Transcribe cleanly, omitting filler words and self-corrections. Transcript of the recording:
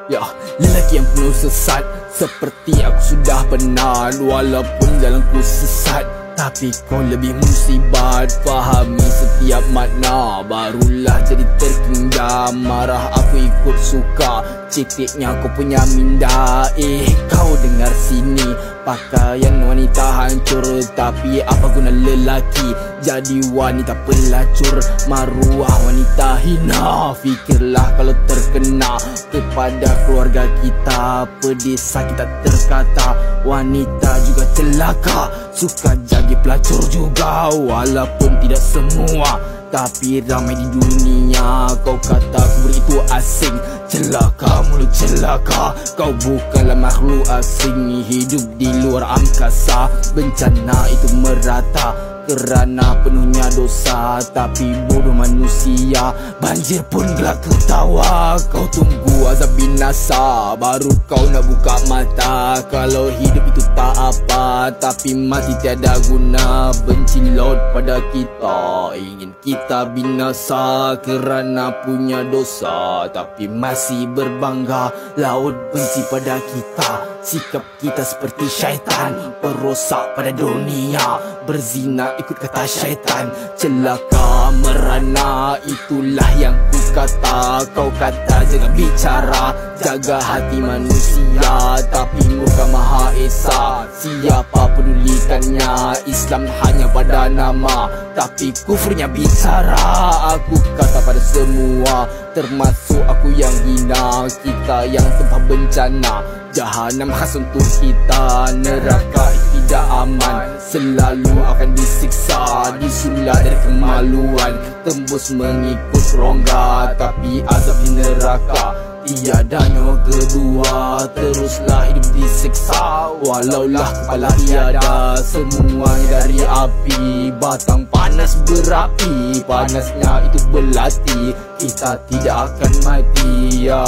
Ya, lelaki yang penuh sesat, seperti aku sudah penat. Walaupun jalanku sesat, tapi kau lebih musibat. Fahami setiap makna, barulah jadi terkingga. Marah aku ikut suka, ceteknya kau punya minda. Kau dengar sini, pakaian wanita hancur, tapi apa guna lelaki jadi wanita pelacur. Maruah wanita hina, fikirlah kalau terkena kepada keluarga kita. Pedih sakit tak terkata, wanita juga celaka. Suka jadi pelacur juga, walaupun tidak semua, tapi ramai di dunia. Kau kata aku begitu asing, celaka mulut celaka. Kau bukanlah makhluk asing, hidup di luar angkasa. Bencana itu merata kerana penuhnya dosa, tapi bodoh manusia. Banjir pun gelap tertawa. Kau tunggu azab binasa, baru kau nak buka mata. Kalau hidup itu tak apa, tapi mati tiada guna. Benci laut pada kita, ingin kita binasa kerana punya dosa, tapi masih berbangga. Laut benci pada kita, sikap kita seperti syaitan, perosak pada dunia. Berzina ikut kata syaitan, celaka merana, itulah yang ku kata. Kau kata jangan bicara, jaga hati manusia, tapi muka Maha Esa, siapa pedulikannya? Islam hanya pada nama, tapi kufurnya bicara. Aku kata pada semua, termasuk aku yang hina. Kita yang tempat bencana, jahanam khas untuk kita. Neraka tidak aman, selalu akan disiksa, disulat dari kemaluan, tembus mengikut rongga. Tapi azab di neraka tiada nyawa kedua, teruslah hidup disiksa. Walaulah kepala tiada, semuanya dari api. Batang panas berapi, panasnya itu belati, kita tidak akan mati ya.